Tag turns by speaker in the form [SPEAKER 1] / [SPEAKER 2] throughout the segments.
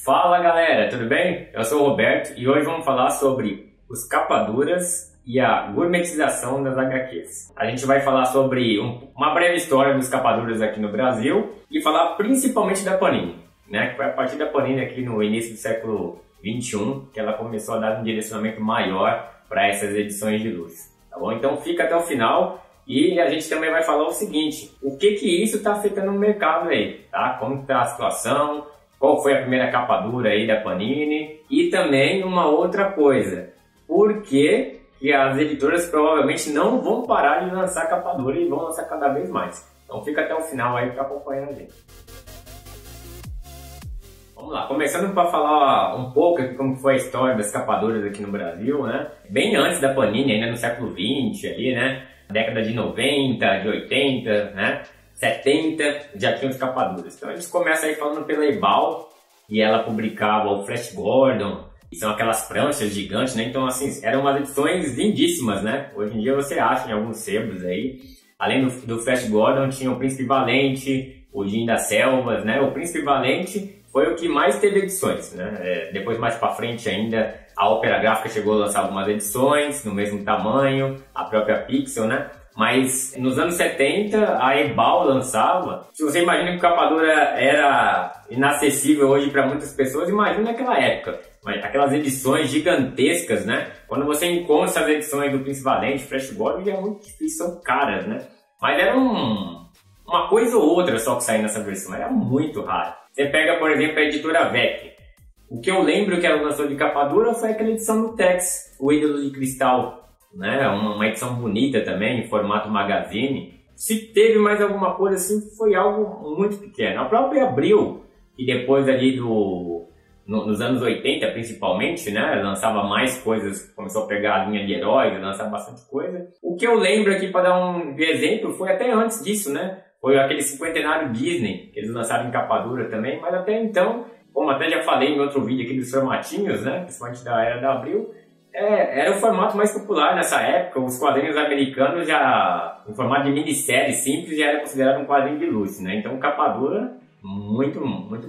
[SPEAKER 1] Fala galera, tudo bem? Eu sou o Roberto e hoje vamos falar sobre os capaduras e a gourmetização das HQs. A gente vai falar sobre uma breve história dos capaduras aqui no Brasil e falar principalmente da Panini, né? Que foi a partir da Panini aqui no início do século XXI que ela começou a dar um direcionamento maior para essas edições de luz, tá bom? Então fica até o final e a gente também vai falar o seguinte, o que isso está afetando o mercado aí, tá? Como está a situação, qual foi a primeira capa dura aí da Panini e também uma outra coisa, por que as editoras provavelmente não vão parar de lançar capa dura e vão lançar cada vez mais. Então fica até o final aí para acompanhar a gente. Vamos lá, começando para falar um pouco aqui como foi a história das capaduras aqui no Brasil, né? Bem antes da Panini, ainda no século XX ali, né? Década de 90, de 80, né? 70, já tinha os capaduras. Então a gente começa aí falando pela Ebal, e ela publicava o Flash Gordon, que são aquelas pranchas gigantes, né? Então assim, eram umas edições lindíssimas, né? Hoje em dia você acha em alguns sebos aí. Além do Flash Gordon, tinha o Príncipe Valente, o Jim das Selvas, né? O Príncipe Valente foi o que mais teve edições, né? Depois mais pra frente ainda, a Ópera Gráfica chegou a lançar algumas edições no mesmo tamanho, a própria Pixel, né? Mas nos anos 70 a Ebal lançava. Se você imagina que o capa dura era inacessível hoje para muitas pessoas, imagina naquela época. Mas aquelas edições gigantescas, né? Quando você encontra as edições do Príncipe Valente, Flash Gordon, já é muito difícil, são caras, né? Mas era uma coisa ou outra só que saía nessa versão, era muito raro. Você pega, por exemplo, a editora VEC. O que eu lembro que ela lançou de capa dura foi aquela edição do Tex, o Ídolo de Cristal, né? Uma edição bonita também, em formato magazine. Se teve mais alguma coisa assim, foi algo muito pequeno. A própria Abril, que depois ali nos anos 80 principalmente, né? Lançava mais coisas, começou a pegar a linha de heróis, lançava bastante coisa. O que eu lembro aqui, para dar um exemplo, foi até antes disso, né? Foi aquele cinquentenário Disney, que eles lançaram em capa dura também, mas até então, como até já falei em outro vídeo aqui dos formatinhos, né? Principalmente da era da Abril, era o formato mais popular nessa época. Os quadrinhos americanos já, em formato de minissérie simples, já era considerado um quadrinho de luxo, né? Então capa dura, muito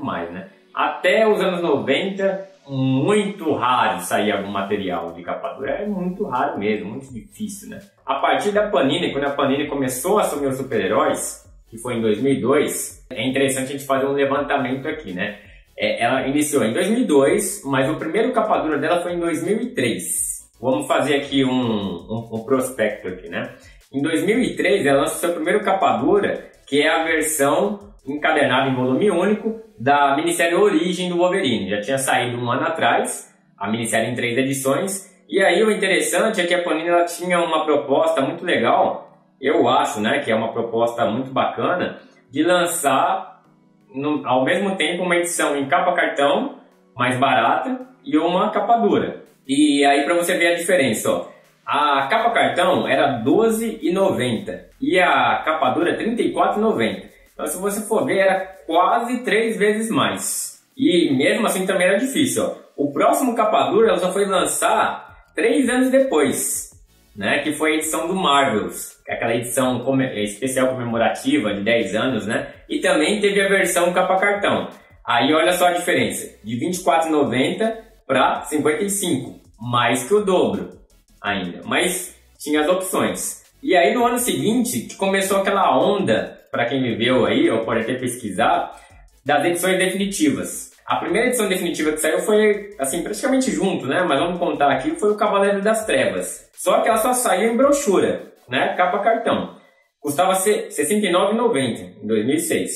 [SPEAKER 1] mais, né? Até os anos 90, muito raro sair algum material de capa dura. É muito raro mesmo, muito difícil, né? A partir da Panini, quando a Panini começou a assumir os super-heróis, que foi em 2002, é interessante a gente fazer um levantamento aqui, né? Ela iniciou em 2002, mas o primeiro capa dura dela foi em 2003. Vamos fazer aqui um prospecto aqui, né? Em 2003, ela lançou seu primeiro capa dura, que é a versão encadernada em volume único da minissérie Origem do Wolverine. Já tinha saído um ano atrás, a minissérie em 3 edições. E aí o interessante é que a Panini ela tinha uma proposta muito legal, eu acho, né, que é uma proposta muito bacana, de lançar ao mesmo tempo uma edição em capa cartão, mais barata, e uma capa dura. E aí para você ver a diferença, ó, a capa cartão era R$12,90 e a capa dura R$34,90. Então se você for ver, era quase 3 vezes mais. E mesmo assim também era difícil, ó. O próximo capa dura ela só foi lançar 3 anos depois, né, que foi a edição do Marvels, aquela edição especial comemorativa de 10 anos, né? E também teve a versão capa cartão. Aí olha só a diferença, de R$24,90 para R$55, mais que o dobro ainda, mas tinha as opções. E aí no ano seguinte começou aquela onda, para quem viveu aí, ou pode até pesquisar, das edições definitivas. A primeira edição definitiva que saiu foi, assim, praticamente junto, né? Mas vamos contar aqui, foi o Cavaleiro das Trevas. Só que ela só saiu em brochura, né? Capa cartão. Custava R$ 69,90 em 2006.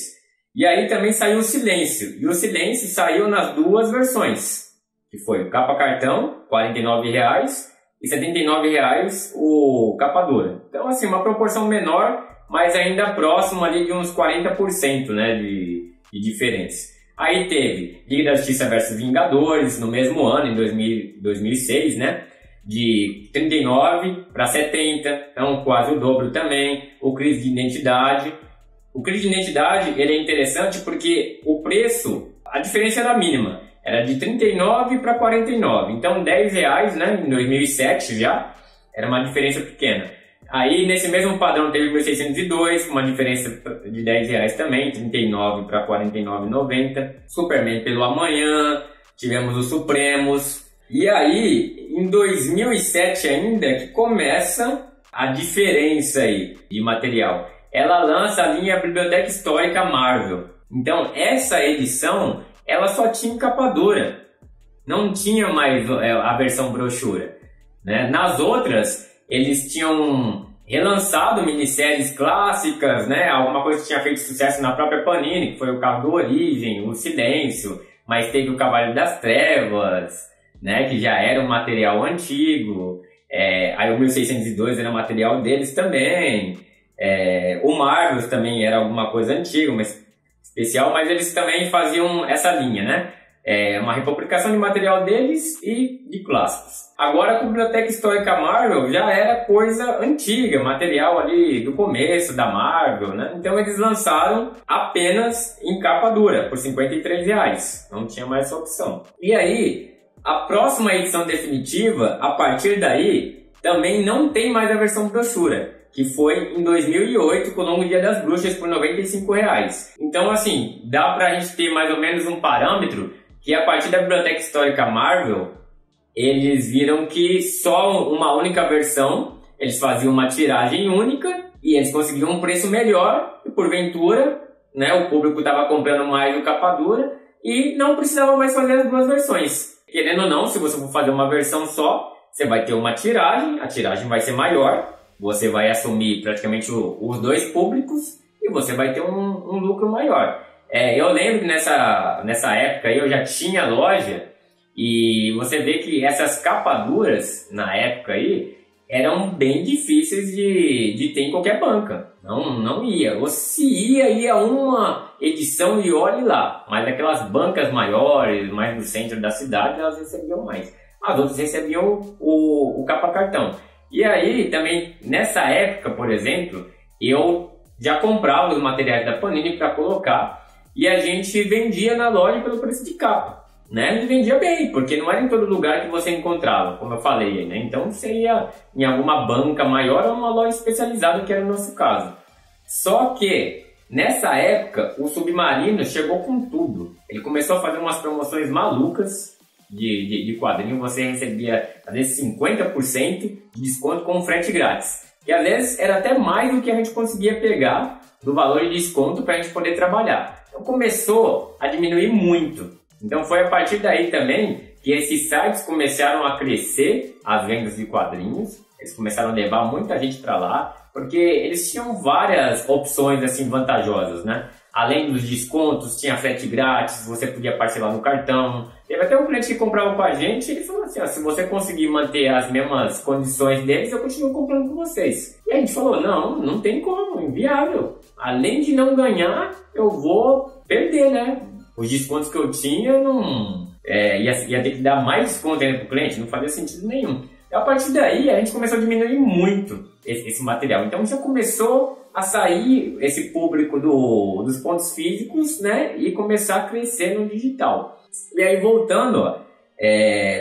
[SPEAKER 1] E aí também saiu o Silêncio. E o Silêncio saiu nas 2 versões. Que foi o capa cartão, R$ 49,00, e R$ 79,00 o capa dura. Então, assim, uma proporção menor, mas ainda próximo ali de uns 40%, né? De diferença. Aí teve Liga da Justiça vs Vingadores, no mesmo ano, em 2006, né? De 39 para 70, então quase o dobro também. O Crise de Identidade. O Crise de Identidade, ele é interessante porque o preço, a diferença era mínima. Era de 39 para 49, então R$10, né? Em 2007 já, era uma diferença pequena. Aí nesse mesmo padrão teve o 1602, com uma diferença de R$10 também, 39 para 49,90. Superman pelo amanhã, tivemos os Supremos. E aí, em 2007 ainda, que começa a diferença aí de material. Ela lança a linha Biblioteca Histórica Marvel. Então, essa edição, ela só tinha capa dura. Não tinha mais a versão brochura, né? Nas outras, eles tinham relançado minisséries clássicas, né? Alguma coisa que tinha feito sucesso na própria Panini, que foi o caso do Origem, o Silêncio, mas teve o Cavaleiro das Trevas, né? Que já era um material antigo. Aí o 1602 era material deles também. O Marvel também era alguma coisa antiga, mas especial, mas eles também faziam essa linha, né? Uma republicação de material deles e de clássicos. Agora a Biblioteca Histórica Marvel já era coisa antiga, material ali do começo da Marvel, né? Então eles lançaram apenas em capa dura, por R$53. Não tinha mais essa opção. E aí, a próxima edição definitiva, a partir daí, também não tem mais a versão brochura, que foi em 2008, com o Longo Dia das Bruxas, por R$95. Então, assim, dá pra gente ter mais ou menos um parâmetro que a partir da Biblioteca Histórica Marvel, eles viram que só uma única versão, eles faziam uma tiragem única e eles conseguiam um preço melhor e porventura, né, o público estava comprando mais o capa dura e não precisava mais fazer as duas versões. Querendo ou não, se você for fazer uma versão só, você vai ter uma tiragem, a tiragem vai ser maior, você vai assumir praticamente os dois públicos e você vai ter um lucro maior. Eu lembro que nessa época aí eu já tinha loja e você vê que essas capas duras, na época aí, eram bem difíceis de ter em qualquer banca. Não ia. Ou se ia uma edição e olhe lá. Mas aquelas bancas maiores, mais no centro da cidade, elas recebiam mais. As outras recebiam o capa cartão. E aí, também, nessa época, por exemplo, eu já comprava os materiais da Panini para colocar e a gente vendia na loja pelo preço de capa, né? E vendia bem, porque não era em todo lugar que você encontrava, como eu falei, né? Então você ia em alguma banca maior ou uma loja especializada, que era o nosso caso. Só que, nessa época, o Submarino chegou com tudo. Ele começou a fazer umas promoções malucas de quadrinho, você recebia, às vezes, 50% de desconto com frete grátis. Que, às vezes, era até mais do que a gente conseguia pegar do valor de desconto para a gente poder trabalhar. Então, começou a diminuir muito. Então, foi a partir daí também que esses sites começaram a crescer as vendas de quadrinhos. Eles começaram a levar muita gente para lá, porque eles tinham várias opções assim vantajosas, né? Além dos descontos, tinha frete grátis, você podia parcelar no cartão. Teve até um cliente que comprava com a gente, ele falou assim, ó, se você conseguir manter as mesmas condições deles, eu continuo comprando com vocês. E a gente falou, não tem como, inviável. Além de não ganhar, eu vou perder, né? Os descontos que eu tinha, ia ter que dar mais desconto ainda para o cliente, não fazia sentido nenhum. E a partir daí, a gente começou a diminuir muito esse material. Então já começou a sair esse público dos pontos físicos, né? E começar a crescer no digital. E aí, voltando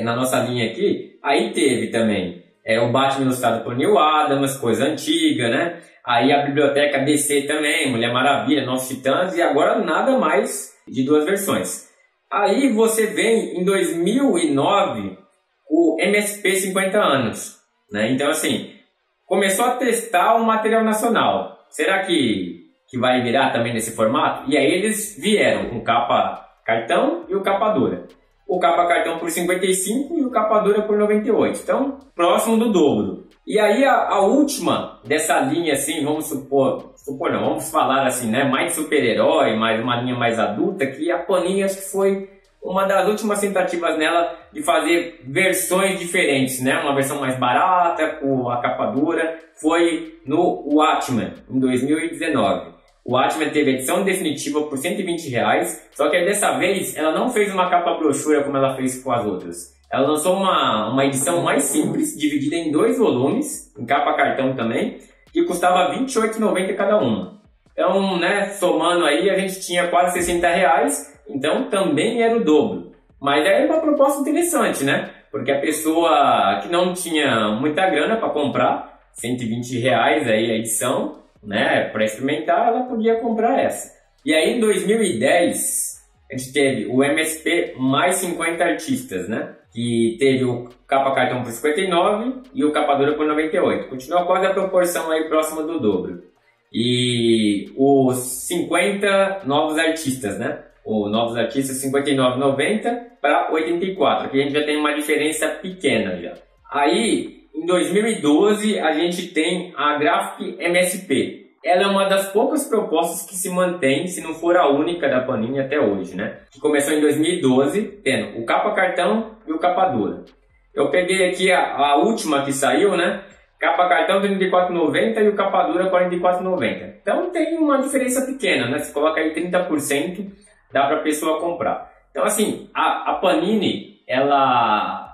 [SPEAKER 1] na nossa linha aqui, aí teve também o Batman ilustrado por Neil Adams, coisa antiga, né? Aí a biblioteca DC também, Mulher Maravilha, Novos Titãs, e agora nada mais de duas versões. Aí você vem em 2009 o MSP 50 anos, né? Então assim, começou a testar o material nacional. Será que vai virar também nesse formato? E aí eles vieram com capa cartão e o capa dura. O capa cartão por 55 e o capa dura por 98. Então, próximo do dobro. E aí a última dessa linha, assim, vamos falar assim, né? Mais super-herói, mais uma linha mais adulta, que a Panini acho que foi uma das últimas tentativas nela de fazer versões diferentes, né? Uma versão mais barata, com a capa dura, foi no Watchmen, em 2019. O Watchmen teve a edição definitiva por R$120, só que dessa vez ela não fez uma capa brochura como ela fez com as outras. Ela lançou uma edição mais simples, dividida em 2 volumes, em capa cartão também, que custava R$28,90 cada uma. Então, né, somando aí, a gente tinha quase R$60, então também era o dobro. Mas era uma proposta interessante, né? Porque a pessoa que não tinha muita grana para comprar, R$ 120 aí a edição, né? Para experimentar, ela podia comprar essa. E aí em 2010 a gente teve o MSP mais 50 artistas, né? Que teve o capa cartão por 59 e o capa dura por 98. Continua quase a proporção aí próxima do dobro. E os 50 novos artistas, né? Os novos artistas 59,90 para 84. Aqui a gente já tem uma diferença pequena já. Aí, em 2012, a gente tem a Graphic MSP. Ela é uma das poucas propostas que se mantém, se não for a única da Panini até hoje, né? Que começou em 2012, tendo o capa cartão e o capa dura. Eu peguei aqui a última que saiu, né? Capa cartão R$ 34,90 e o capa dura R$ 44,90. Então tem uma diferença pequena, né? Você coloca aí 30%, dá para a pessoa comprar. Então assim, a Panini, ela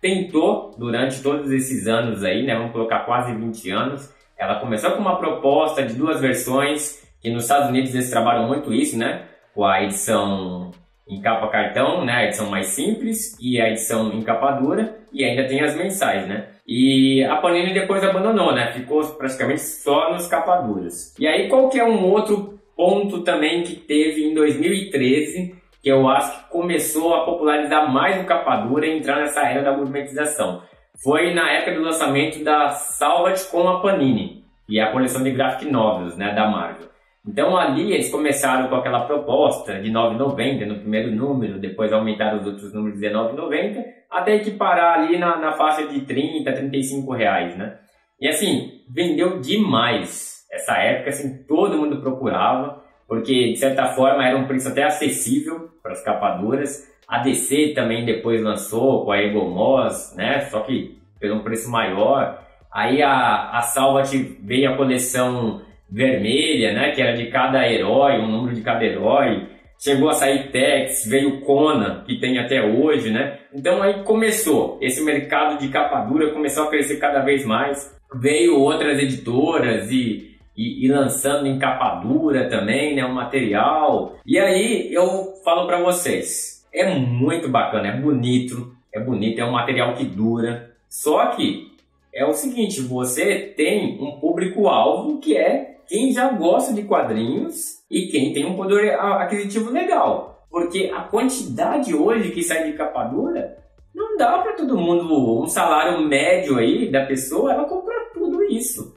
[SPEAKER 1] tentou durante todos esses anos aí, né? Vamos colocar quase 20 anos. Ela começou com uma proposta de 2 versões, que nos Estados Unidos eles trabalham muito isso, né? Com a edição em capa cartão, né? A edição mais simples e a edição em capa dura, e ainda tem as mensais, né? E a Panini depois abandonou, né? Ficou praticamente só nos capa duras. E aí qual que é um outro ponto também que teve em 2013, que eu acho que começou a popularizar mais o capa dura e entrar nessa era da gourmetização? Foi na época do lançamento da Salvat com a Panini, e a coleção de graphic novels, né, da Marvel. Então ali eles começaram com aquela proposta de R$ 9,90 no primeiro número, depois aumentaram os outros números de R$19,90, até equiparar ali na faixa de R$30, R$35, né? E assim, vendeu demais. Essa época, assim, todo mundo procurava, porque de certa forma era um preço até acessível para as capaduras. A DC também depois lançou com a Eagle Moss, né? Só que pelo um preço maior. Aí a Salvat veio a coleção vermelha, né? Que era de cada herói, um número de cada herói. Chegou a sair Tex, veio Conan, que tem até hoje, né? Então aí começou, esse mercado de capa dura começou a crescer cada vez mais. Veio outras editoras e lançando em capa dura também, né? Um material. E aí eu falo para vocês, é muito bacana, é bonito, é um material que dura. Só que é o seguinte, você tem um público-alvo que é quem já gosta de quadrinhos e quem tem um poder aquisitivo legal. Porque a quantidade hoje que sai de capa dura, não dá para todo mundo, um salário médio aí da pessoa, ela comprar tudo isso.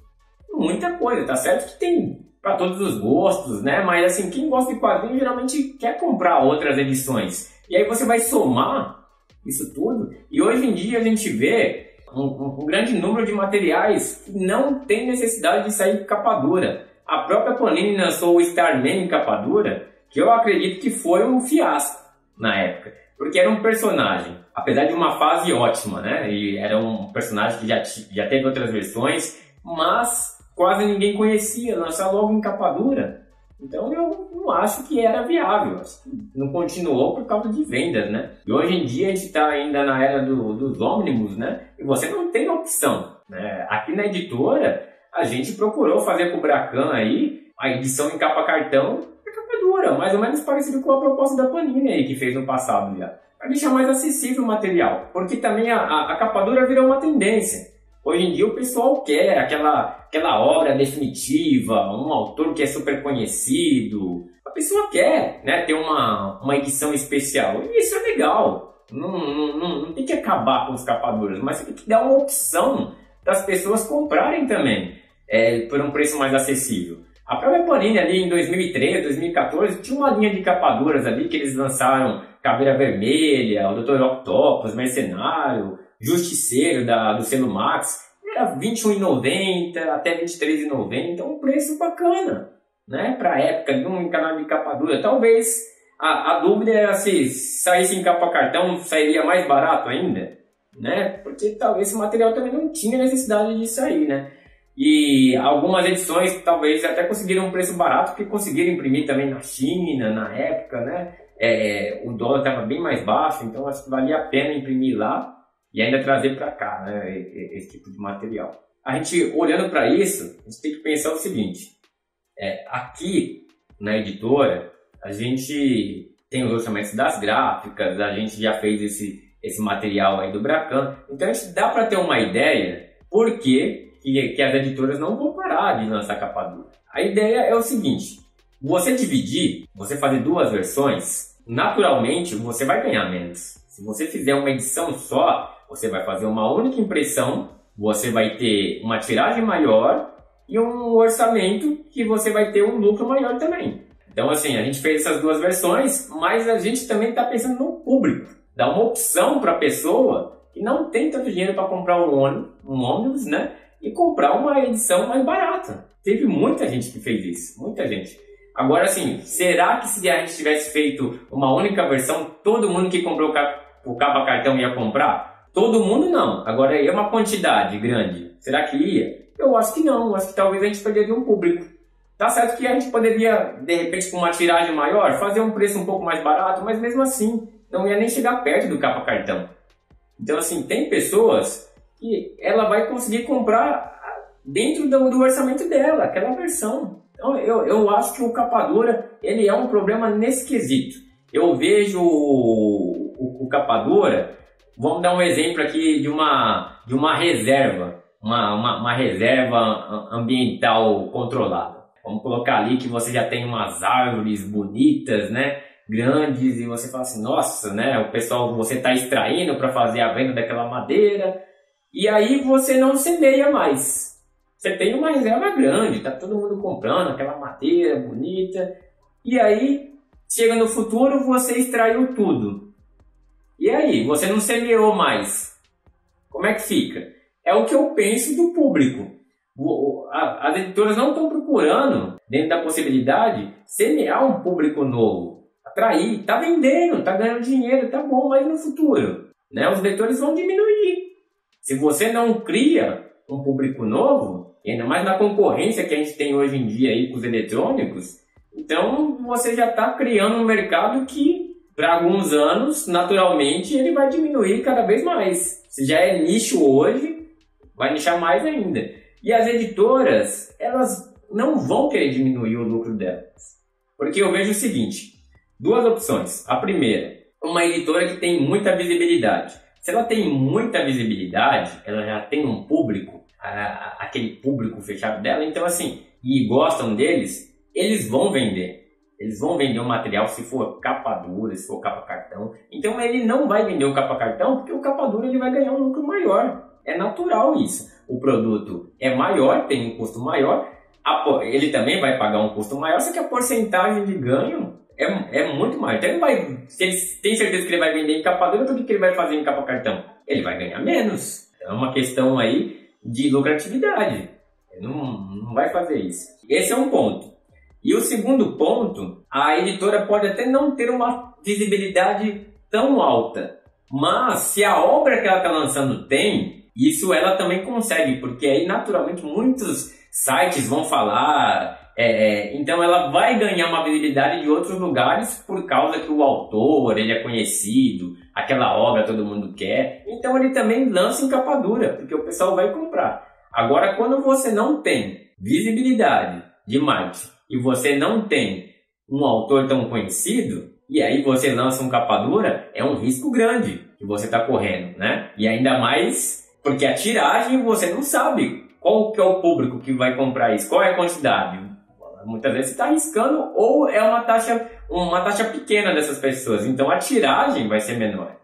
[SPEAKER 1] Muita coisa, tá certo que tem para todos os gostos, né? Mas assim, quem gosta de quadrinhos geralmente quer comprar outras edições. E aí você vai somar isso tudo, e hoje em dia a gente vê um grande número de materiais que não tem necessidade de sair de capa dura. A própria Panini lançou o Starman em capa dura, que eu acredito que foi um fiasco na época, porque era um personagem, apesar de uma fase ótima, né? E era um personagem que já teve outras versões, mas quase ninguém conhecia, lançar logo em capa dura. Então eu não acho que era viável, acho que não continuou por causa de vendas, né? E hoje em dia a gente está ainda na era dos ônibus, né? E você não tem opção, né? Aqui na editora a gente procurou fazer com o Bracan aí a edição em capa cartão e capa dura, mais ou menos parecido com a proposta da Panini aí que fez no passado já, para deixar mais acessível o material, porque também a capa dura virou uma tendência. Hoje em dia o pessoal quer aquela obra definitiva, um autor que é super conhecido. A pessoa quer, né, ter uma edição especial. E isso é legal. Não tem que acabar com os capaduras, mas tem que dar uma opção das pessoas comprarem também, por um preço mais acessível. A própria Panini ali em 2013, 2014, tinha uma linha de capaduras ali que eles lançaram Caveira Vermelha, o Dr. Octopus, Mercenário, Justiceiro do selo Max, era R$ 21,90 até R$ 23,90, então um preço bacana, né? Para a época de um canal de capa dura. Talvez a dúvida era se saísse em capa cartão, sairia mais barato ainda, né? Porque talvez esse material também não tinha necessidade de sair, né? E algumas edições talvez até conseguiram um preço barato, porque conseguiram imprimir também na China, na época, né? O dólar estava bem mais baixo, então acho que valia a pena imprimir lá e ainda trazer para cá, né, esse tipo de material. A gente, olhando para isso, a gente tem que pensar o seguinte, aqui na editora, a gente tem os orçamentos das gráficas, a gente já fez esse material aí do Bracan, então a gente dá para ter uma ideia por que que as editoras não vão parar de lançar capa dura. A ideia é o seguinte, você dividir, você fazer 2 versões, naturalmente você vai ganhar menos. Se você fizer uma edição só, você vai fazer uma única impressão, você vai ter uma tiragem maior e um orçamento que você vai ter um lucro maior também. Então assim, a gente fez essas 2 versões, mas a gente também está pensando no público. Dá uma opção para a pessoa que não tem tanto dinheiro para comprar um ônibus, né? E comprar uma edição mais barata. Teve muita gente que fez isso, muita gente. Agora assim, será que se a gente tivesse feito uma única versão, todo mundo que comprou o capa cartão ia comprar? Todo mundo não. Agora é uma quantidade grande. Será que ia? Eu acho que não. Acho que talvez a gente perderia um público. Tá certo que a gente poderia, de repente, com uma tiragem maior, fazer um preço um pouco mais barato, mas mesmo assim, não ia nem chegar perto do capa cartão. Então, assim, tem pessoas que ela vai conseguir comprar dentro do orçamento dela, aquela versão. Então, eu acho que o capa dura, ele é um problema nesse quesito. Eu vejo o capa dura, vamos dar um exemplo aqui de uma reserva, uma reserva ambiental controlada. Vamos colocar ali que você já tem umas árvores bonitas, né, grandes, e você fala assim, nossa, né, o pessoal, você está extraindo para fazer a venda daquela madeira, e aí você não semeia mais. Você tem uma reserva grande, tá todo mundo comprando aquela madeira bonita, e aí chega no futuro, você extraiu tudo. E aí, você não semeou mais. Como é que fica? É o que eu penso do público. As editoras não estão procurando, dentro da possibilidade, semear um público novo. Atrair, tá vendendo, tá ganhando dinheiro, tá bom, mas no futuro, né, os leitores vão diminuir. Se você não cria um público novo, ainda mais na concorrência que a gente tem hoje em dia aí com os eletrônicos, então você já está criando um mercado que, para alguns anos, naturalmente, ele vai diminuir cada vez mais. Se já é nicho hoje, vai nichar mais ainda. E as editoras, elas não vão querer diminuir o lucro delas. Porque eu vejo o seguinte, 2 opções. A primeira, uma editora que tem muita visibilidade. Se ela tem muita visibilidade, ela já tem um público, aquele público fechado dela, então assim, e gostam deles, eles vão vender. Eles vão vender um material se for capa dura, se for capa cartão. Então ele não vai vender o capa cartão porque o capa dura ele vai ganhar um lucro maior. É natural isso. O produto é maior, tem um custo maior, ele também vai pagar um custo maior, só que a porcentagem de ganho é muito maior. Então ele vai, se ele tem certeza que ele vai vender em capa dura, por que ele vai fazer em capa cartão? Ele vai ganhar menos. É uma questão aí de lucratividade. Ele não vai fazer isso. Esse é um ponto. E o segundo ponto, a editora pode até não ter uma visibilidade tão alta, mas se a obra que ela está lançando tem, isso ela também consegue, porque aí naturalmente muitos sites vão falar, então ela vai ganhar uma visibilidade de outros lugares por causa que o autor ele é conhecido, aquela obra todo mundo quer, então ele também lança em capa dura, porque o pessoal vai comprar. Agora, quando você não tem visibilidade de marketing e você não tem um autor tão conhecido, e aí você lança um capa dura, é um risco grande que você está correndo, né? E ainda mais porque a tiragem você não sabe qual que é o público que vai comprar isso, qual é a quantidade. Muitas vezes você está arriscando ou é uma taxa pequena dessas pessoas, então a tiragem vai ser menor.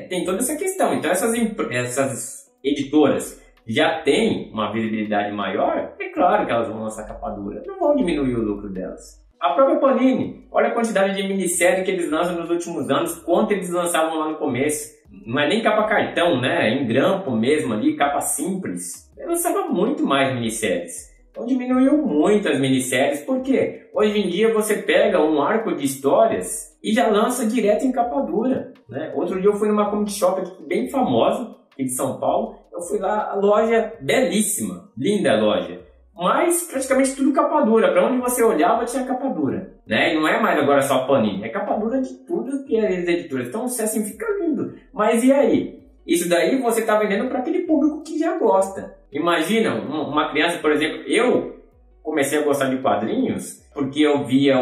[SPEAKER 1] Tem toda essa questão. Então essas editoras já têm uma visibilidade maior, é claro que elas vão lançar capa dura, não vão diminuir o lucro delas. A própria Panini, olha a quantidade de minissérie que eles lançam nos últimos anos, quanto eles lançavam lá no começo. Não é nem capa cartão, né? Em grampo mesmo ali, capa simples. Eles lançavam muito mais minisséries. Então diminuiu muito as minisséries, porque hoje em dia você pega um arco de histórias e já lança direto em capa dura, né? Outro dia eu fui numa comic shop aqui, bem famosa, aqui de São Paulo. Eu fui lá, a loja belíssima, linda a loja. Mas praticamente tudo capa dura. Para onde você olhava tinha capa dura, né? E não é mais agora só Panini, é capa dura de tudo que as editoras. Então assim fica lindo. Mas e aí? Isso daí você está vendendo para aquele público que já gosta. Imagina uma criança, por exemplo, eu comecei a gostar de quadrinhos porque eu via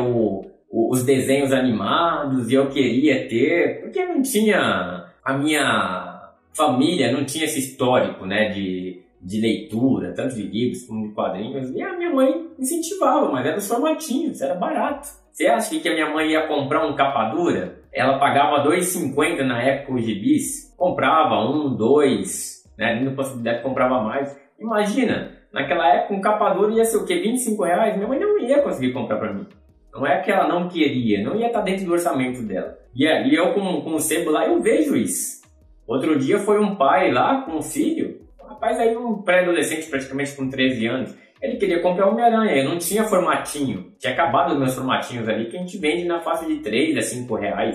[SPEAKER 1] os desenhos animados e eu queria ter, porque não tinha, a minha família não tinha esse histórico, né, de de leitura, tanto de livros como de quadrinhos, e a minha mãe incentivava, mas era os formatinhos, era barato. Você acha que a minha mãe ia comprar um capa dura? Ela pagava R$2,50 na época os gibis, comprava um, dois, né? Tendo possibilidade comprava mais. Imagina, naquela época um capa dura ia ser o quê? R$25? Minha mãe não ia conseguir comprar para mim. Não é que ela não queria, não ia estar dentro do orçamento dela. E eu com o sebo lá, eu vejo isso. Outro dia foi um pai lá com um filho, um rapaz aí, um pré-adolescente praticamente com 13 anos. Ele queria comprar Homem-Aranha, eu não tinha formatinho. Tinha acabado os meus formatinhos ali, que a gente vende na faixa de R$3 a R$5.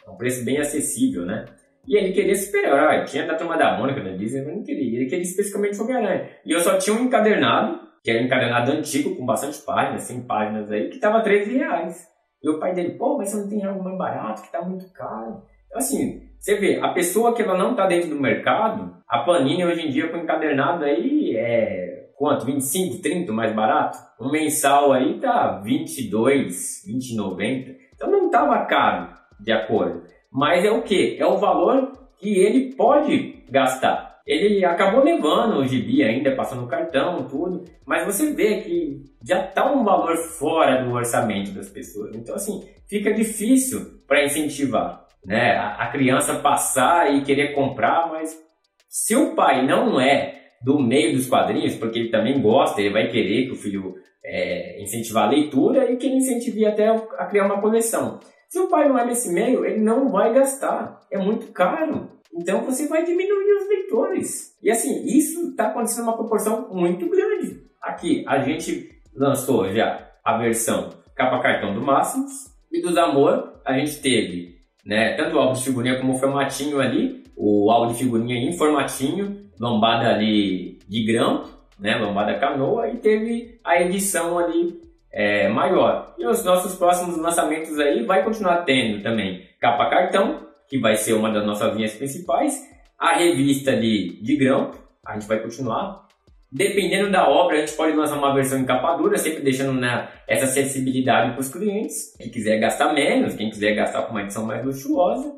[SPEAKER 1] É um preço bem acessível, né? E ele queria super-herói, tinha da Turma da Mônica, da Disney, mas não queria. Ele queria especificamente Homem-Aranha. E eu só tinha um encadernado, que era um encadernado antigo, com bastante páginas, 100 páginas aí, que tava R$13. E o pai dele, pô, mas você não tem algo mais barato, que tá muito caro. Então, assim, você vê, a pessoa que ela não tá dentro do mercado, a Panini hoje em dia com encadernado aí quanto? 25, 30 mais barato? Um mensal aí tá 22, 20,90. Então não tava caro, de acordo. Mas é o quê? É o valor que ele pode gastar. Ele acabou levando o gibi ainda, passando o cartão, tudo. Mas você vê que já tá um valor fora do orçamento das pessoas. Então, assim, fica difícil para incentivar, né? A criança passar e querer comprar, mas se o pai não é do meio dos quadrinhos, porque ele também gosta, ele vai querer que o filho incentivar a leitura e que ele incentive até a criar uma coleção. Se o pai não é desse meio, ele não vai gastar. É muito caro. Então você vai diminuir os leitores. E assim, isso está acontecendo uma proporção muito grande. Aqui, a gente lançou já a versão capa cartão do Máximos. E dos Amor, a gente teve, né, tanto o álbum de figurinha como o formatinho ali. O álbum de figurinha em formatinho, lombada ali de grampo, né, lombada canoa. E teve a edição ali maior. E os nossos próximos lançamentos aí vai continuar tendo também capa cartão, que vai ser uma das nossas linhas principais, a revista de grampo, a gente vai continuar. Dependendo da obra, a gente pode lançar uma versão em capa dura, sempre deixando essa acessibilidade para os clientes. Quem quiser gastar menos, quem quiser gastar com uma edição mais luxuosa.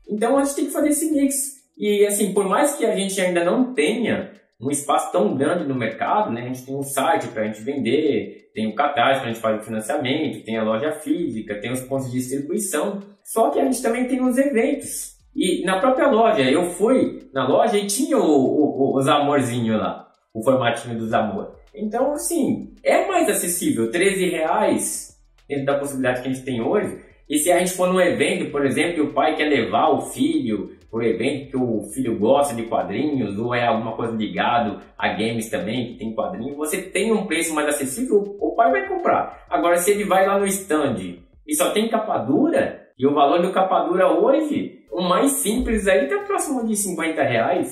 [SPEAKER 1] Então a gente tem que fazer esse mix. E assim, por mais que a gente ainda não tenha um espaço tão grande no mercado, né? A gente tem um site para a gente vender, tem o Catarse para a gente fazer o financiamento, tem a loja física, tem os pontos de distribuição. Só que a gente também tem os eventos. E na própria loja, eu fui na loja e tinha os amorzinhos lá, o formatinho dos amor. Então, assim, é mais acessível, R$13 dentro da possibilidade que a gente tem hoje. E se a gente for num evento, por exemplo, e o pai quer levar o filho por evento que o filho gosta de quadrinhos, ou é alguma coisa ligado a games também, que tem quadrinho, você tem um preço mais acessível, o pai vai comprar. Agora, se ele vai lá no stand e só tem capa dura, e o valor do capa dura hoje, o mais simples aí está próximo de R$50.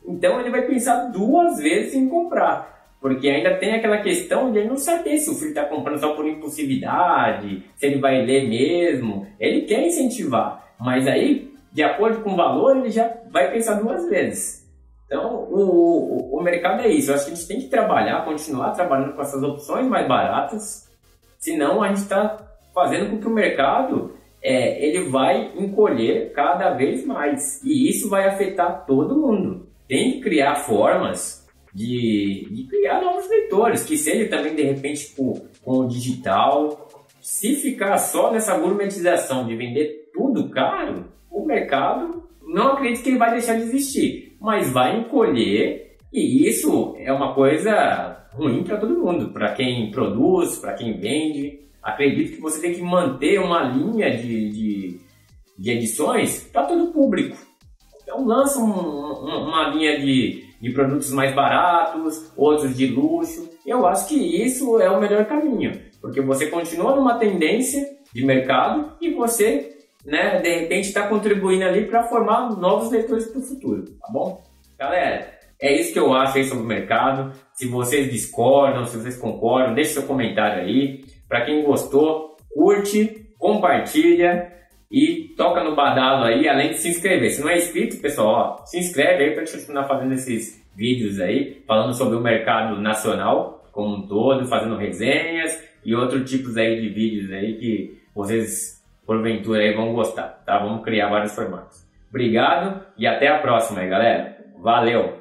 [SPEAKER 1] Então ele vai pensar duas vezes em comprar. Porque ainda tem aquela questão de ele não saber se o filho está comprando só por impulsividade, se ele vai ler mesmo. Ele quer incentivar, mas aí, de acordo com o valor, ele já vai pensar duas vezes. Então, o mercado é isso. Eu acho que a gente tem que continuar trabalhando com essas opções mais baratas. Senão, a gente está fazendo com que o mercado ele vai encolher cada vez mais. E isso vai afetar todo mundo. Tem que criar formas de criar novos leitores, que seja também de repente com o digital. Se ficar só nessa gourmetização de vender tudo caro, o mercado, não acredito que ele vai deixar de existir, mas vai encolher, e isso é uma coisa ruim para todo mundo, para quem produz, para quem vende. Acredito que você tem que manter uma linha de edições para todo o público. Então lança uma linha de produtos mais baratos, outros de luxo. Eu acho que isso é o melhor caminho, porque você continua numa tendência de mercado e você, né, de repente está contribuindo ali para formar novos leitores para o futuro, tá bom? Galera, é isso que eu acho aí sobre o mercado. Se vocês discordam, se vocês concordam, deixe seu comentário aí. Para quem gostou, curte, compartilha e toca no badalo aí, além de se inscrever. Se não é inscrito, pessoal, ó, se inscreve aí para a gente continuar fazendo esses vídeos aí, falando sobre o mercado nacional como um todo, fazendo resenhas e outros tipos aí de vídeos aí que vocês, porventura, aí vão gostar, tá? Vamos criar vários formatos. Obrigado e até a próxima aí, galera. Valeu!